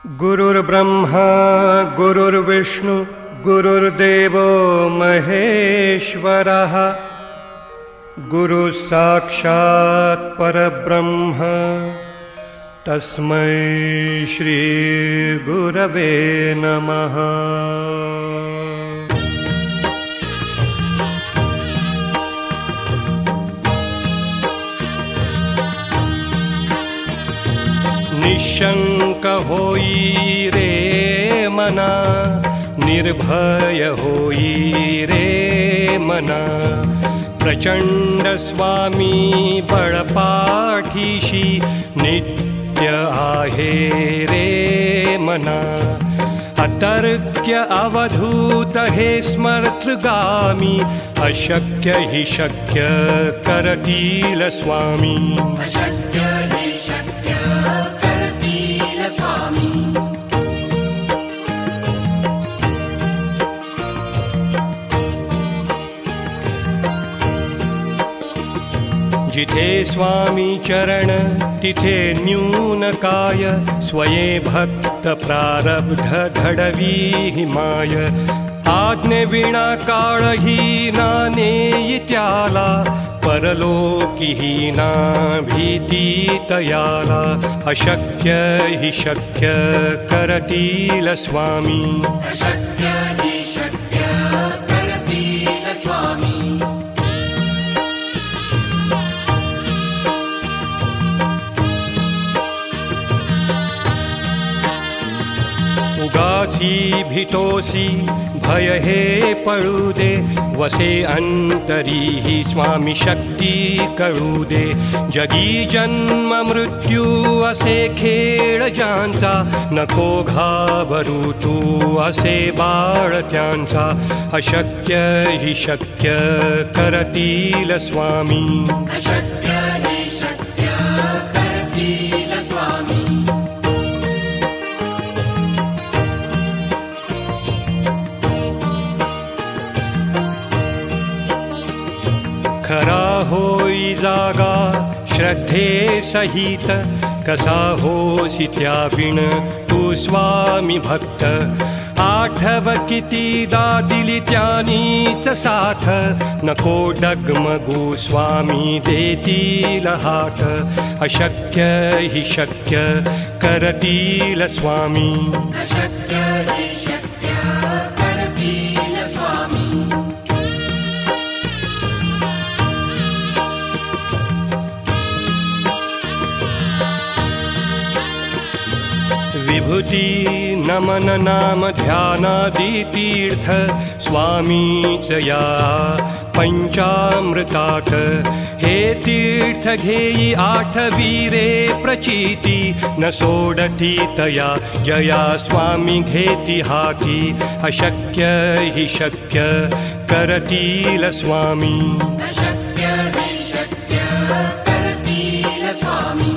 गुरुर्ब्रह्मा गुरुर्विष्णु गुरुर्देवो महेश्वरः गुरु साक्षात् परब्रह्म तस्मै श्री गुरवे नमः। निशंक होई रे मना, निर्भय होई रे मना, प्रचंड स्वामी बळपाठीशी नित्य आहे रे मना। अतर्क्य अवधूत हे स्मर्तृगामी, अशक्य हि शक्य करतील स्वामी। जिथे स्वामी चरण तिथे न्यून काय, स्वये भक्त प्रारब्ध घडवी हिमाय। आज्ञे विना काळही ना नेई त्याला, परलोकी ही ना भीती तयाला। अशक्य हि शक्य करतील स्वामी। अशक्य हि शक्य करतील स्वामी। उगाची भीतोसी भय हे पळू दे, वसे अंतरी ही स्वामी शक्ती कळू दे। जगी जन्म मृत्यू असे खेळ ज्यांचा, नको घाबरू तू असे बाळ त्यांचा। अशक्य हि शक्य करतील स्वामी। अशक्य हि शक्य करतील स्वामी। खरा होई जागा श्रद्धे सहित, कसा होसी त्याविण तू स्वामी भक्त। आठव कितीदा दिली त्यानीच साथ, नको डगमगू स्वामी देतील हात। अशक्य हि शक्य करतील स्वामी। अशक्य हि शक्य करतील स्वामी। विभूति नमन नाम ध्यानादि तीर्थ, स्वामीच या पंचामृतात। हे तीर्थ घेई आठवी रे प्रचिती, न सोडती तया जया स्वामी घेती हाती। अशक्य हि शक्य करतील स्वामी। अशक्य हि शक्य करतील स्वामी।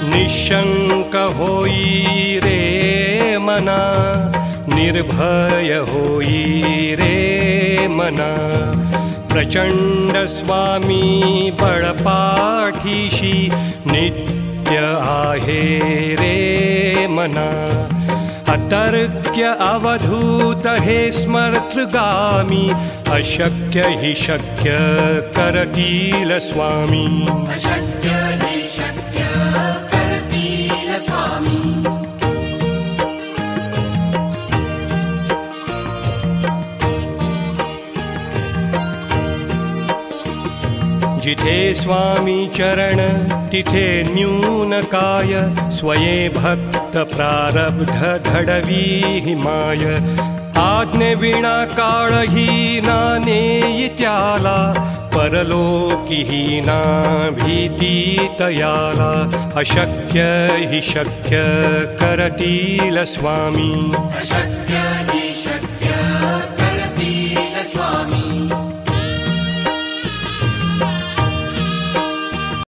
निशंक होई रे मना, निर्भय होई रे मना। प्रचंड स्वामी बळपाठीशी नित्य आहे रे मना। अतर्क्य अवधूत हे स्मर्तृगामी, अशक्य हि शक्य करतील स्वामी। अशक्य हि शक्य करतील स्वामी। जिथे स्वामी चरण तिथे न्यून काय, स्वये भक्त प्रारब्ध घडवी हिमाय। आज्ञे विना काळही ना नेई त्याला, परलोकी ही ना भीती तयाला। अशक्य हि शक्य करतील स्वामी। अशक्य हि